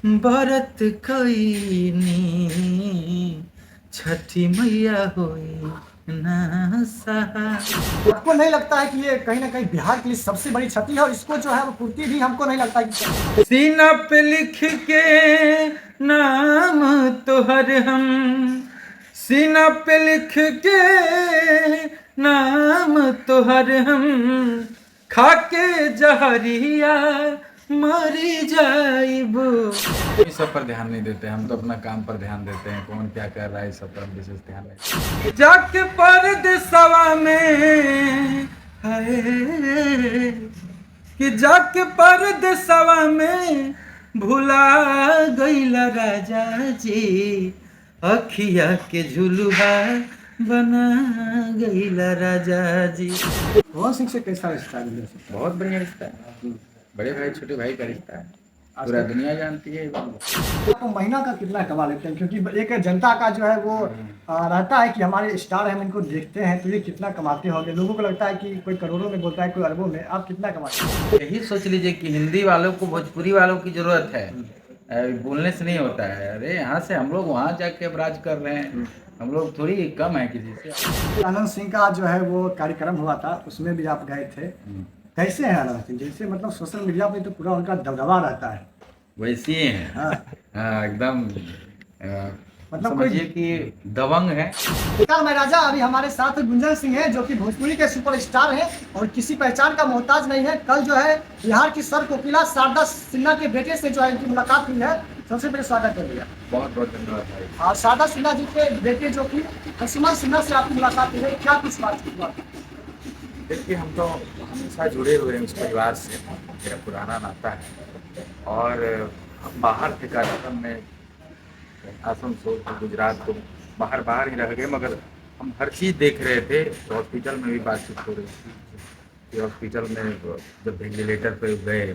बरत कईनी छठी मैया होई ना सहा। आपको नहीं लगता है कि ये कहीं ना कहीं बिहार के लिए सबसे बड़ी क्षति है और इसको जो है वो पूर्ति भी हमको नहीं लगता कि सीना पे लिख के नाम तोहर हम, सीना पे लिख के नाम तोहर हम, खाके जहरिया मरी जाइबो। इस सब पर ध्यान नहीं देते, हम तो अपना काम पर ध्यान देते हैं। कौन क्या कर रहा है इस सब पर हम विशेष ध्यान नहीं। जाके परदेसवा में हाय, कि जाके परदेसवा में भुला गईला राजा जी, अखिया के झुलुहा बना गईला राजा जी। पवन सिंह से कैसा रिश्ता है मिले से? बहुत बढ़िया रिश्ता है, बड़े भाई छोटे भाई का रिश्ता है, आज पूरा तक दुनिया जानती है। तो महीना का कितना कमा लेते हैं, क्योंकि एक जनता का जो है वो रहता है कि हमारे स्टार हैं, हम इनको देखते हैं, तो ये कितना कमाते होंगे। लोगों को लगता है कि कोई करोड़ों में बोलता है, कोई अरबों में। आप कितना कमाते हैं? यही सोच लीजिए कि हिंदी वालों को भोजपुरी वालों की जरूरत है, बोलने से नहीं होता है। अरे यहाँ से हम लोग वहाँ जाके अब राज कर रहे हैं, हम लोग थोड़ी कम है किसी से। आनंद सिंह का जो है वो कार्यक्रम हुआ था, उसमें भी आप गए थे। कैसे हैं आनंद सिंह? जैसे मतलब सोशल मीडिया पे तो पूरा उनका दबदबा रहता है। वैसे ही है। हाँ। हाँ, एकदम मतलब समझिए कोई कि दबंग है। नमस्कार, मैं राजा। अभी हमारे साथ गुंजन सिंह हैं, जो कि भोजपुरी के सुपरस्टार हैं और किसी पहचान का मोहताज नहीं है। कल जो है बिहार की सर कोकिला शारदा सिन्हा के बेटे से जो है इनकी मुलाकात हुई है। सबसे पहले स्वागत कर दिया। बहुत बहुत धन्यवाद भाई। और शारदा सिन्हा जी के बेटे जो कि सुमन सिन्हा से आपकी मुलाकात हुई है, क्या कुछ बात की बात? देखिए, हम तो हमेशा जुड़े हुए हैं उस परिवार से, मेरा पुराना नाता है। और हम बाहर थे कार्यक्रम में, आसनसोल तो गुजरात तो बाहर बाहर ही रह गए, मगर हम हर चीज़ देख रहे थे। तो हॉस्पिटल में भी बातचीत हो रही थी कि हॉस्पिटल में जब वेंटिलेटर पे गए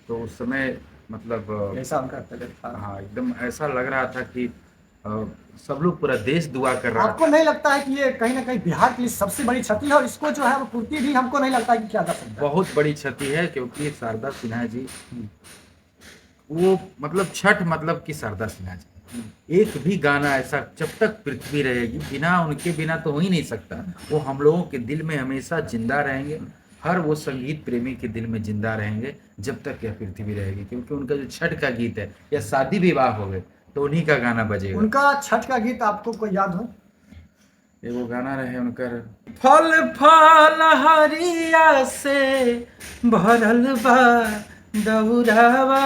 तो उस समय मतलब ऐसा उनका तबीयत था। हाँ, एकदम ऐसा लग रहा था कि सब लोग, पूरा देश दुआ कर रहा आपको था। नहीं लगता है कि ये कहीं ना कहीं बिहार के लिए सबसे बड़ी क्षति है और इसको जो है वो पूर्ति भी हमको नहीं लगता कि क्या कर सकता है? बहुत बड़ी क्षति है, क्योंकि शारदा सिन्हा जी वो मतलब छठ मतलब कि शारदा सिन्हा जी, एक भी गाना ऐसा जब तक पृथ्वी रहेगी बिना उनके बिना तो हो ही नहीं सकता। वो हम लोगों के दिल में हमेशा जिंदा रहेंगे, हर वो संगीत प्रेमी के दिल में जिंदा रहेंगे जब तक यह पृथ्वी रहेगी। क्योंकि उनका जो छठ का गीत है या शादी विवाह हो गए तो उन्हीं का गाना बजेगा। उनका छठ का गीत आपको कोई याद हो? एगो गाना रहे उनकर, फल फल हरिया से भरल बा दौरावा,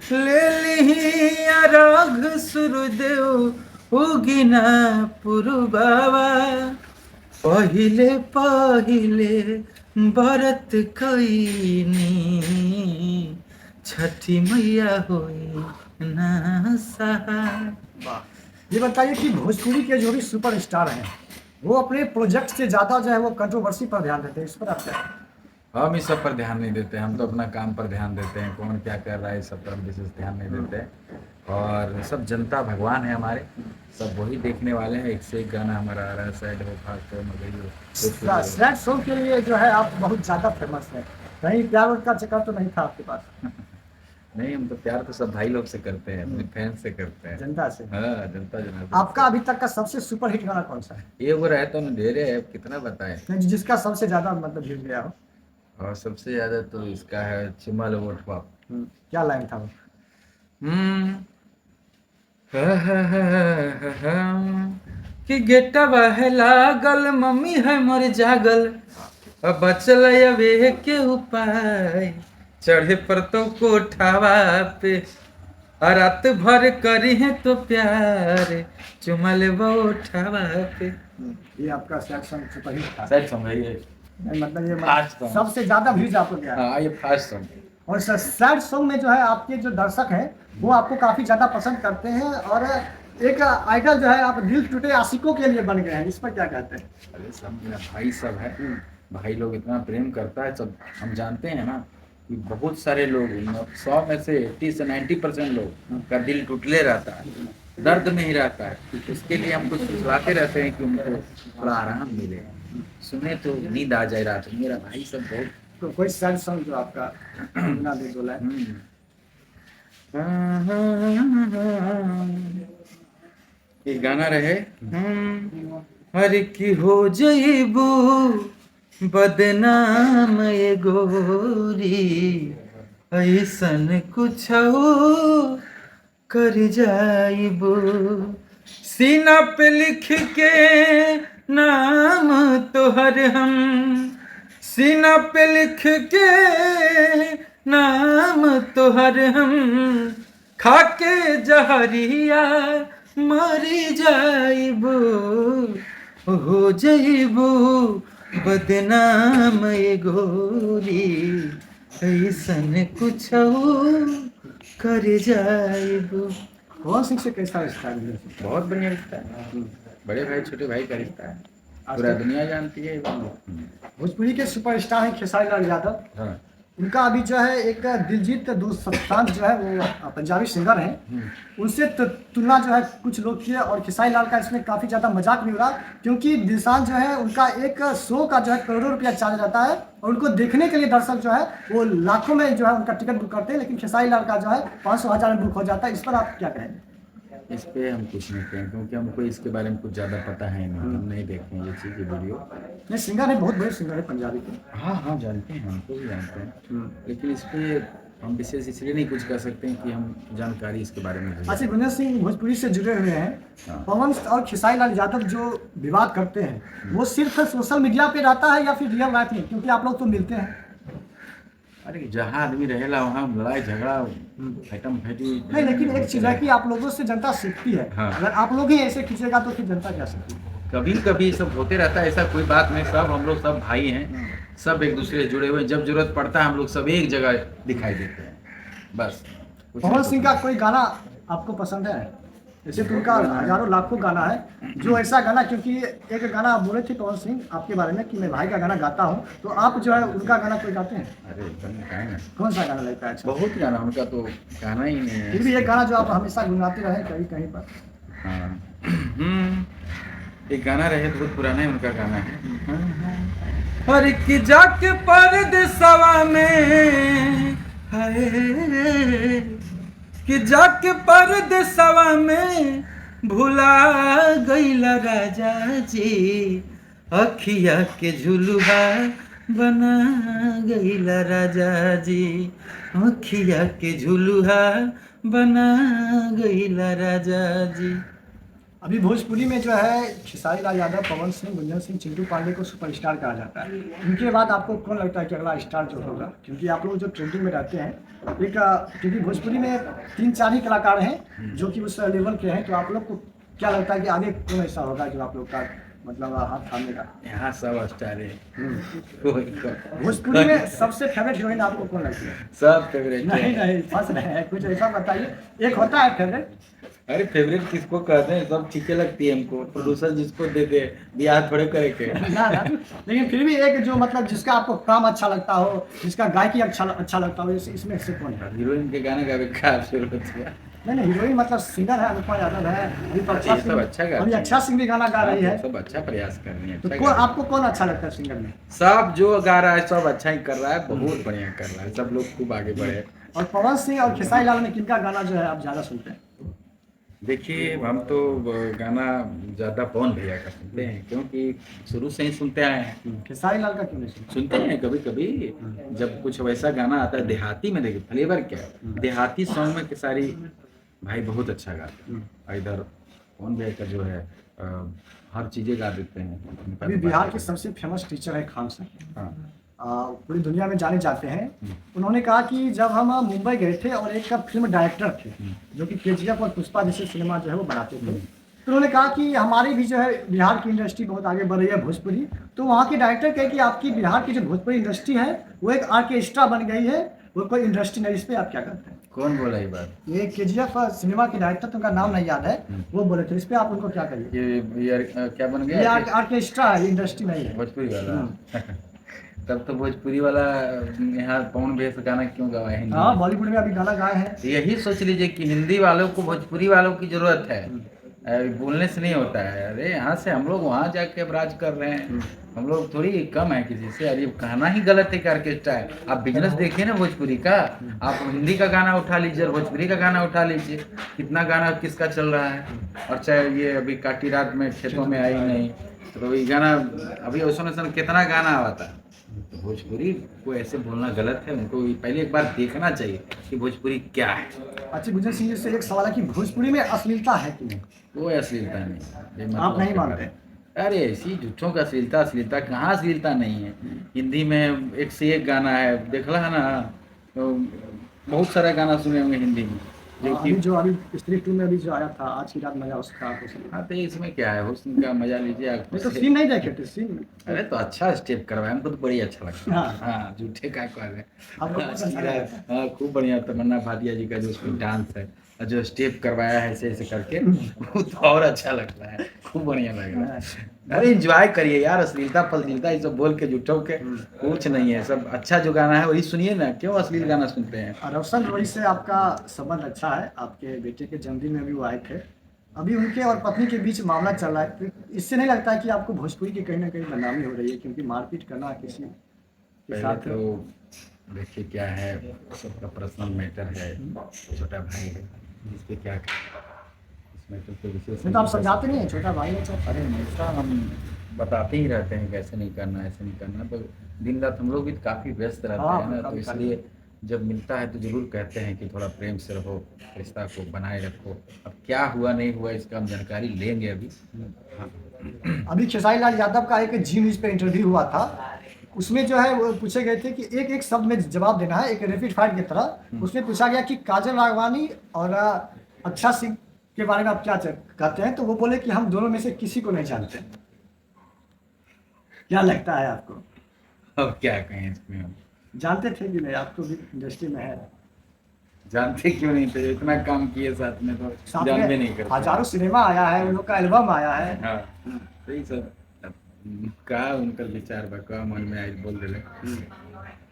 ले लिहिया राग सूर्यदेव उगिना पुरबावा, पहिले पहिले बरत कईनी छठी मैया होई ना सहा। ये बताइए कि भोजपुरी के जो भी सुपरस्टार हैं वो अपने प्रोजेक्ट से ज़्यादा जो है वो कंट्रोवर्सी पर ध्यान देते हैं, इस पर आप क्या कहें? हम इस सब पर ध्यान नहीं देते, हम तो अपना काम पर ध्यान देते हैं। कौन क्या कर रहा है इस सब पर हम विशेष ध्यान नहीं देते। और सब जनता भगवान है हमारे, सब वही देखने वाले हैं। एक से एक गाना हमारा आ रहा है, सैड हो फास्ट हो मगर सैड सॉन्ग के लिए जो है आप बहुत ज़्यादा फेमस हैं। कहीं प्यार का चक्कर तो नहीं था आपके पास? नहीं, हम तो प्यार तो सब भाई लोग से करते हैं, अपने फैन से करते हैं, जनता से? हाँ, जनता जनार्दन आपका अभी तक का सबसे सुपर हिट गाना कौन सा है? से। ये वो रहता है, ढेरे है, कितना बताएं। नहीं, जिसका सबसे ज़्यादा मतलब व्यूज गया हो? और सबसे ज्यादा तो इसका है चिमल वोट पाप। क्या लाइन था वो? हम्म कि गेटवा है लागल, मम्मी है मर जागल, अब बचल अबे के उपाय, चढ़े पर तो कोठावा पे, और रात भर करी है तो प्यार, चुमल वो उठावा पे। ये आपका सैड सॉन्ग सुपर हिट था? सैड सॉन्ग है ये, नहीं, मतलब ये फास्ट सॉन्ग। सबसे ज़्यादा व्यूज आपको गया है। हाँ, ये फास्ट सॉन्ग है। और सैड सॉन्ग में जो है आपके जो दर्शक हैं वो आपको काफ़ी ज़्यादा पसंद करते हैं और एक आइडल जो है आप दिल टूटे आशिकों के लिए बन गए हैं, इस पर क्या कहते हैं? अरे सब मेरा भाई सब है, भाई लोग इतना प्रेम करता है सब। हम जानते हैं ना कि बहुत सारे लोग 100 में से 80 से 90% लोग का दिल टूटले रहता है, दर्द में ही रहता है। इसके लिए हम कुछ सुझाते रहते हैं कि उनको थोड़ा आराम मिले, सुने तो नींद आ जाए रात में। मेरा भाई सब बहुत तो कोई सैड सॉन्ग जो आपका गुनगुना दे दो लाइन। ये गाना रहे हर की हो जइबू बदनाम ये गोरी ऐसन कुछ कर जाइबू सीना पे लिख के नाम तोहर हम सीना पे लिख के नाम तोहर हम खाके जहरिया मरी जाइबू हो जइबू बदनाम ये गोरी ऐसन कुछ कर जाइबू। पवन सिंह से कैसा रिश्ता है? बहुत बढ़िया रिश्ता है, बड़े भाई छोटे भाई का रिश्ता है, पूरा दुनिया जानती है। भोजपुरी के सुपरस्टार हैं खेसारी लाल यादव। हाँ। उनका अभी जो है एक दिलजीत दोसांझ जो है वो पंजाबी सिंगर हैं, उनसे तुलना जो है कुछ लोग किए और खेसारी लाल का इसमें काफ़ी ज़्यादा मजाक भी हो रहा, क्योंकि दिलसांझ जो है उनका एक शो का जो है करोड़ों रुपया चार्ज रहता है और उनको देखने के लिए दर्शक जो है वो लाखों में जो है उनका टिकट बुक करते हैं, लेकिन खेसारी लाल का जो है 500,000 में बुक हो जाता है। इस पर आप क्या कहेंगे? इस पे हम कुछ नहीं कहें क्योंकि हमको इसके बारे में कुछ ज़्यादा पता है नहीं, हम नहीं देखे हैं ये चीज़ ये वीडियो। नहीं, सिंगर है, बहुत बड़े सिंगर है पंजाबी के। हाँ हाँ जानते हैं, हमको भी जानते हैं, लेकिन इस पे हम विशेष इसलिए नहीं कुछ कह सकते हैं कि हम जानकारी इसके बारे में। अच्छा, गुंजन सिंह भोजपुरी से जुड़े हुए हैं। हाँ। पवन और खेसारी लाल यादव जो विवाद करते हैं वो सिर्फ सोशल मीडिया पे रहता है या फिर रियल लाइफ में? क्योंकि आप लोग तो मिलते हैं। अरे जहाँ आदमी रहेला वहाँ लड़ाई झगड़ा फैटम फैटी नहीं, लेकिन एक चीज़ है कि आप लोगों से जनता सीखती है। हाँ। अगर आप लोग ही ऐसे खींचेगा तो फिर जनता क्या सीखेगी? कभी कभी सब होते रहता है, ऐसा कोई बात नहीं, सब हम लोग सब भाई हैं, सब एक दूसरे से जुड़े हुए हैं, जब जरूरत पड़ता है हम लोग सब एक जगह दिखाई देते हैं बस। पवन सिंह का कोई गाना आपको पसंद है? जैसे तो उनका हजारों लाखों गाना है, जो ऐसा गाना, क्योंकि एक गाना आप बोले थे पवन सिंह आपके बारे में कि मैं भाई का गाना गाता हूँ, तो आप जो है उनका गाना कोई गाते हैं? अरे एकदम गाएं, कौन सा गाना लगता है अच्छा? बहुत गाना उनका तो गाना ही नहीं है। फिर भी एक गाना जो आप हमेशा गुनगुनाते रहे कहीं कहीं पर। हाँ एक गाना रहे, बहुत पुराना है उनका गाना है। हर की जाके परदेसवा में हाय कि जाके परदेसवा में भुला गईला राजा जी अखिया के झुलुहा बना गईला राजा जी अखिया के झुलुहा बना गईला राजा जी। अभी भोजपुरी में जो है खेसारी लाल यादव, पवन सिंह, गुंजन सिंह, चिंटू पांडे को सुपरस्टार कहा जाता है। उनके बाद आपको कौन लगता है कि अगला स्टार जो होगा? क्योंकि आप लोग जो ट्रेंडिंग में रहते हैं, एक क्योंकि भोजपुरी में 3-4 ही कलाकार हैं जो कि उस लेवल के हैं, तो आप लोग को क्या लगता है कि आगे कौन ऐसा होगा जो आप लोग का मतलब हाथ थामे का? यहाँ सब स्टार है, भोजपुरी में सबसे फेवरेट हीरोइन आपको कौन लगती है? सब फेवरेट नहीं नहीं, फंस रहे हैं, कुछ ऐसा बताइए, एक होता है फेवरेट। अरे फेवरेट किसको कहते हैं, सब ठीके लगती है हमको, प्रोड्यूसर जिसको दे दे बियाह थोड़े करे के ना, लेकिन फिर भी एक जो मतलब जिसका आपको काम अच्छा लगता हो, जिसका गायकी अच्छा लगता हो, इसमें से कौन है? हीरोइन के गाने का भी खराब शुरू होती है। नहीं, हीरोइन मतलब सिंगर है, अनुपमा यादव है, अभी तो अच्छा सब अच्छा गा अभी अच्छा सिंह भी गाना गा रही है, सब अच्छा प्रयास कर रही है। तो अच्छा आपको कौन अच्छा लगता है सिंगर में? सब जो गा रहा है सब अच्छा ही कर रहा है, बहुत बढ़िया कर रहा है, सब लोग खूब आगे बढ़े। और पवन सिंह और खेसारी लाल में किनका गाना जो है आप ज़्यादा सुनते हैं? देखिए हम तो गाना ज़्यादा पवन भैया का सुनते हैं, क्योंकि शुरू से ही सुनते आए हैं। खेसारी लाल का क्यों नहीं सुनते हैं कभी कभी जब कुछ वैसा गाना आता है देहाती में, देखिए फ्लेवर क्या है, देहाती सॉन्ग में खेसारी भाई बहुत अच्छा गाते हैं। इधर पवन भैया का जो है हर चीज़ें गा देते हैं। अभी बिहार के सबसे फेमस टीचर है खान सर, हाँ पूरी दुनिया में जाने जाते हैं। उन्होंने कहा कि जब हम मुंबई गए थे और एक फिल्म डायरेक्टर थे जो कि केजीएफ और पुष्पा जैसे सिनेमा जो है वो बनाते थे, तो उन्होंने कहा कि हमारी भी जो है बिहार की इंडस्ट्री बहुत आगे बढ़ रही है भोजपुरी, तो वहाँ के डायरेक्टर कहे कि आपकी बिहार की जो भोजपुरी इंडस्ट्री है वो एक आर्केस्ट्रा बन गई है, वो कोई इंडस्ट्री नहीं। इस पर आप क्या करते हैं? कौन बोला ये बात? ये केजीएफ सिनेमा के डायरेक्टर, तो उनका नाम नहीं याद है, वो बोले थे। इस पे आप उनको क्या कहिए? ये क्या बन गया? ये आर्केस्ट्रा है, इंडस्ट्री नहीं है भोजपुरी वाला। तब तो भोजपुरी वाला यहाँ पवन भैया से गाना क्यों गवाए हाँ, बॉलीवुड में अभी गाना गाए हैं। यही सोच लीजिए कि हिंदी वालों को भोजपुरी वालों की जरूरत है, बोलने से नहीं होता है। अरे यहाँ से हम लोग वहाँ जाके अब राज कर रहे हैं, हम लोग थोड़ी कम है किसी से। अरे कहना ही गलत है कि ऑर्केस्ट्रा है। आप बिजनेस देखिए ना भोजपुरी का, आप हिंदी का गाना उठा लीजिए और भोजपुरी का गाना उठा लीजिए, कितना गाना किसका चल रहा है। और चाहे ये अभी काटी रात में खेतों में आई नहीं, तो ये गाना अभी ओसन ओसन कितना गाना आवा था। तो भोजपुरी को ऐसे बोलना गलत है, उनको पहले एक बार देखना चाहिए कि भोजपुरी क्या है। अच्छा गुंजन सिंह जी से एक सवाल है कि भोजपुरी में अश्लीलता है कि नहीं? कोई अश्लीलता नहीं, ये आप नहीं के मानते? बारे में। अरे ऐसी झूठों का अश्लीलता, अश्लीलता कहाँ अश्लीलता नहीं है। हिंदी में एक से एक गाना है, देखला है ना, तो बहुत सारा गाना सुने होंगे हिंदी में जो कि। अभी स्त्री 2 में अभी जो आया था आज की रात मजा उसका आपको सुना? हाँ, तो इसमें क्या है, हुस्न का मजा लीजिए आप नहीं तो उससे। सीन नहीं देखे थे सीन। अरे तो अच्छा स्टेप करवाए, हमको तो बड़ी अच्छा लगता है। हाँ। हाँ, झूठे का कर रहे आपको हैं। पसंद आया? हाँ, खूब बढ़िया तमन्ना भाटिया जी का जो उसमें डांस है और जो स्टेप करवाया है ऐसे ऐसे करके, वो तो और अच्छा लगता है, खूब बढ़िया लग रहा है। अरे एंजॉय करिए यार, अश्लीलता फलशीलता ये सब बोल के झूठों के कुछ नहीं है। सब अच्छा जो गाना है वही सुनिए ना, क्यों अश्लील गाना सुनते हैं। और रोशन रोई से आपका संबंध अच्छा है, आपके बेटे के जन्मदिन में भी वो आए थे। अभी उनके और पत्नी के बीच मामला चल रहा है, तो इससे नहीं लगता है कि आपको भोजपुरी की कहीं ना कहीं बदनामी हो रही है? क्योंकि मारपीट करना किसी के पहले साथ तो देखिए क्या है, सबका पर्सनल मैटर है, छोटा भाई है, इस पे क्या इसमें तो कोई विशेष नहीं तो आप समझाते नहीं है छोटा भाई है तो? अरे हमेशा हम बताते ही रहते हैं कैसे नहीं करना, ऐसे नहीं करना। तो दिन रात हम लोग भी काफ़ी व्यस्त रहते हाँ, हैं ना, तो काफी इसलिए जब मिलता है तो ज़रूर कहते हैं कि थोड़ा प्रेम से रहो, रिश्ता को बनाए रखो। अब क्या हुआ नहीं हुआ इसका हम जानकारी लेंगे अभी। हाँ। अभी खेसारी लाल यादव का एक जी न्यूज पे इंटरव्यू हुआ था, उसमें जो है वो पूछे गए थे कि एक एक शब्द में जवाब देना है, एक रैपिड फायर की तरह। उसमें पूछा गया कि काजल राघवानी और अक्षा सिंह के बारे में आप क्या कहते हैं, तो वो बोले कि हम दोनों में से किसी को नहीं जानते। क्या लगता है आपको? अब क्या कहें इसमें हम, जानते थे कि नहीं? आप तो भी इंडस्ट्री में है। जानते क्यों नहीं थे, इतना काम किए साथ में तो साथ जान भी में नहीं करते। हजारों सिनेमा आया है, उन लोग का एल्बम आया है। हाँ, तो ये सब का उनका विचार बा, का मन में आई बोल दिले।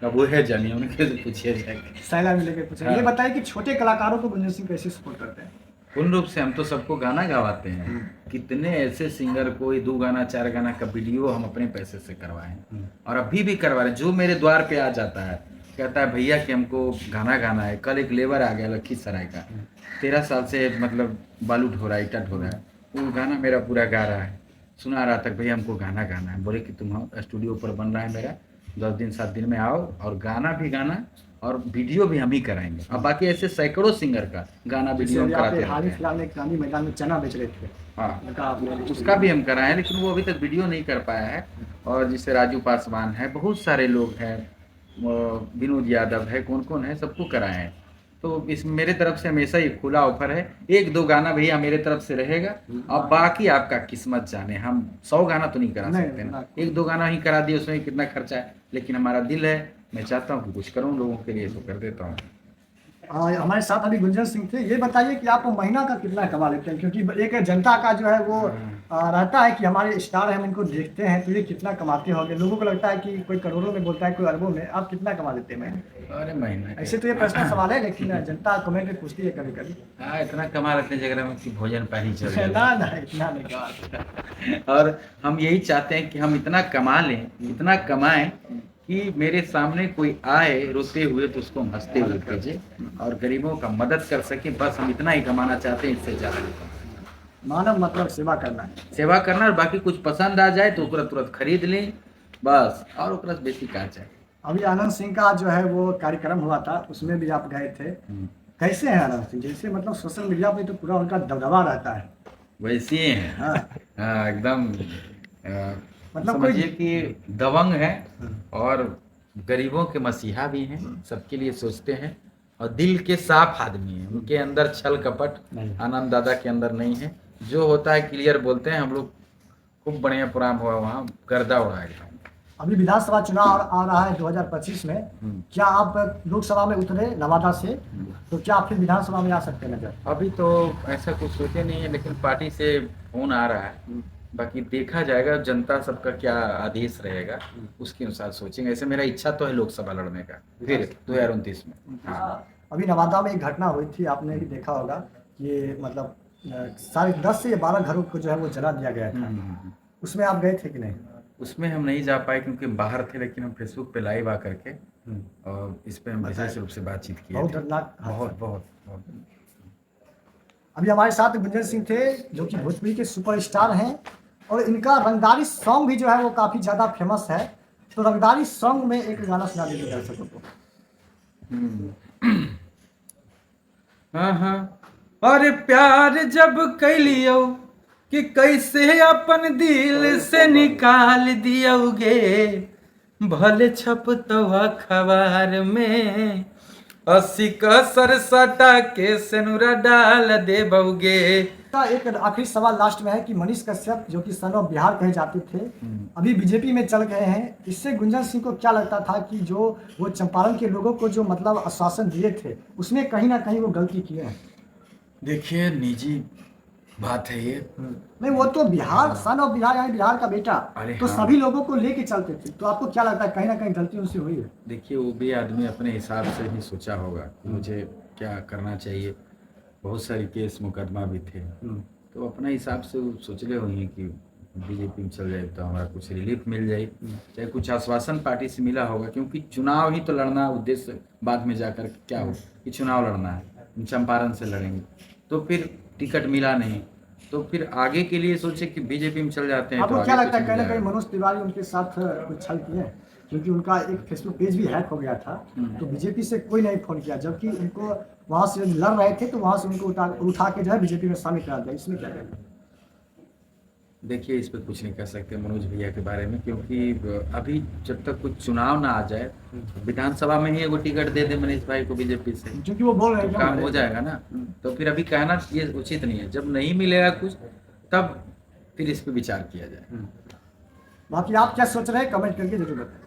अब वो है जानिए, उनके से पूछिए जाके। सैला मिले के पूछे। हाँ। ये बताइए कि छोटे कलाकारों को गुंजन सिंह कैसे सपोर्ट करते हैं? पूर्ण रूप से हम तो सबको गाना गवाते हैं। कितने ऐसे सिंगर कोई 2 गाना 4 गाना का वीडियो हम अपने पैसे से करवाए हैं और अभी भी करवा रहे हैं। जो मेरे द्वार पे आ जाता है कहता है भैया कि हमको गाना गाना है। कल एक लेबर आ गया लखीसराय का, 13 साल से मतलब बालू ढो रहा है, ईटा ढो रहा है, वो गाना मेरा पूरा गा रहा है। सुना रहा था भैया हमको गाना गाना है। बोले कि तुम आओ, स्टूडियो पर बन रहा है मेरा, 10 दिन 7 दिन में आओ और गाना भी गाना और वीडियो भी हम ही कराएंगे। अब बाकी ऐसे सैकड़ों सिंगर का गाना वीडियो हम कराते हाल ही रहते हैं। फिलहाल में गांधी मैदान में चना बेच रहे थे, हाँ, उनका आपने उसका भी हम कराए हैं, लेकिन वो अभी तक वीडियो नहीं कर पाया है। और जैसे राजू पासवान है, बहुत सारे लोग हैं, विनोद यादव है, कौन कौन है, सबको कराए हैं। तो इस मेरे तरफ से हमेशा ही खुला ऑफर है। 1-2 गाना भैया मेरे तरफ से रहेगा और बाकी आपका किस्मत जाने। हम 100 गाना तो नहीं करा नहीं, सकते ना, नहीं। 1-2 गाना ही करा दिए, उसमें कितना खर्चा है। लेकिन हमारा दिल है, मैं चाहता हूँ कि कुछ करूँ लोगों के लिए, तो कर देता हूँ। हमारे साथ अभी गुंजन सिंह थे। ये बताइए कि आप महीना का कितना कमा लेते हैं? क्योंकि एक जनता का जो है वो रहता है कि हमारे स्टार हैं, हम इनको देखते हैं, तो ये कितना कमाते होंगे? लोगों को लगता है कि कोई करोड़ों में बोलता है, कोई अरबों में। आप कितना कमा लेते हैं महीने? अरे महीना ऐसे तो ये पर्सनल सवाल है, लेकिन जनता कमेंट में पूछती है कभी कभी। हाँ, इतना कमा लेते हैं जगह में कि भोजन पानी चल जाए। ना ना, इतना नहीं कमा। और हम यही चाहते हैं कि हम इतना कमा लें, इतना कमाएं कि मेरे सामने कोई आए रोते हुए तो उसको हंसते हुए भेजे और गरीबों का मदद कर सके। बस हम इतना ही कमाना चाहते हैं, इससे ज़्यादा नहीं। मानव मतलब सेवा करना है। सेवा करना, और बाकी कुछ पसंद आ जाए तो ओकरा तुरंत खरीद लें बस, और ओकरा से बेसी का चाहे। अभी आनंद सिंह का जो है वो कार्यक्रम हुआ था, उसमें भी आप गए थे। कैसे हैं आनंद सिंह? जैसे मतलब सोशल मीडिया पे तो पूरा उनका दबदबा रहता है। वैसे ही हैं। हाँ। हाँ, एकदम मतलब समझिए कि दबंग है और गरीबों के मसीहा भी हैं, सबके लिए सोचते हैं और दिल के साफ आदमी हैं। उनके अंदर छल कपट नहीं। आनंद दादा के अंदर नहीं है। जो होता है क्लियर बोलते हैं। हम लोग खूब बढ़िया प्रोग्राम हुआ वहाँ, गर्दा उड़ाएगा। अभी विधानसभा चुनाव आ रहा है 2025 में। क्या आप लोकसभा में उतरे नवादा से, तो क्या आप फिर विधानसभा में आ सकते हैं नजर? अभी तो ऐसा कुछ सोचे नहीं है, लेकिन पार्टी से फोन आ रहा है। बाकी देखा जाएगा जनता सबका क्या आदेश रहेगा, उसके अनुसार सोचेंगे। ऐसे मेरा इच्छा तो है लोकसभा लड़ने का फिर 2029 में। हाँ, अभी नवादा में एक घटना हुई थी, आपने भी देखा होगा कि मतलब 10:30 से या 12 घरों को जो है वो जला दिया गया था। उसमें आप गए थे कि नहीं? उसमें हम नहीं जा पाए क्योंकि बाहर थे, लेकिन हम फेसबुक पे लाइव आकर के और इस पे हम विशेष रूप से बातचीत किए बहुत थे। दर्दनाक हादसा। बहुत बहुत बहुत। अभी हमारे साथ गुंजन सिंह थे जो कि भोजपुरी के सुपरस्टार हैं और इनका रंगदारी सॉन्ग भी जो है वो काफ़ी ज़्यादा फेमस है। तो रंगदारी सॉन्ग में एक गाना सुना दीजिए दर्शकों को। हाँ हाँ। और प्यार जब कैलियो कि कैसे अपन दिल से निकाल दियोगे, भले छपतवा अखबार में 80 कसर सटा के सेनुरा डाल देबोगे। का एक आखिरी सवाल लास्ट में है कि मनीष कश्यप जो कि सन ऑफ बिहार कहे जाते थे अभी बीजेपी में चल गए हैं, इससे गुंजन सिंह को क्या लगता था कि जो वो चंपारण के लोगों को जो मतलब आश्वासन दिए थे उसमें कहीं ना कहीं वो गलती किए हैं? देखिए निजी बात है ये। नहीं, वो तो बिहार सन ऑफ बिहार यानी बिहार का बेटा, अरे तो हाँ। सभी लोगों को लेके चलते थे, तो आपको क्या लगता है कहीं ना कहीं गलती उनसे हुई है? देखिए वो भी आदमी अपने हिसाब से ही सोचा होगा कि मुझे क्या करना चाहिए। बहुत सारे केस मुकदमा भी थे, तो अपने हिसाब से वो सोचले हुई हैं कि बीजेपी में चल जाए तो हमारा कुछ रिलीफ मिल जाए, चाहे कुछ आश्वासन पार्टी से मिला होगा, क्योंकि चुनाव ही तो लड़ना उद्देश्य बाद में जाकर क्या हो कि चुनाव लड़ना है, चंपारण से लड़ेंगे, तो फिर टिकट मिला नहीं, तो फिर आगे के लिए सोचे कि बीजेपी में चल जाते हैं। आपको तो क्या आगे लगता है कुछ कहीं ना मिल कहीं जाएगा। मनोज तिवारी उनके साथ कुछ छल किए हैं? क्योंकि उनका एक फेसबुक पेज भी हैक हो गया था, तो बीजेपी से कोई नहीं फोन किया, जबकि उनको वहां से लड़ रहे थे तो वहां से उनको उठा के जो है बीजेपी में शामिल करा दिया। इसमें क्या कहना है? देखिए इस पर कुछ नहीं कह सकते मनोज भैया के बारे में, क्योंकि अभी जब तक कुछ चुनाव ना आ जाए, विधानसभा में ही एगो टिकट दे दे मनीष भाई को बीजेपी से, क्योंकि वो बोल रहे तो हैं काम हो जाएगा ना। तो फिर अभी कहना ये उचित नहीं है, जब नहीं मिलेगा कुछ तब फिर इस पे विचार किया जाए। बाकी आप क्या सोच रहे हैं कमेंट करके जरूर बताएं।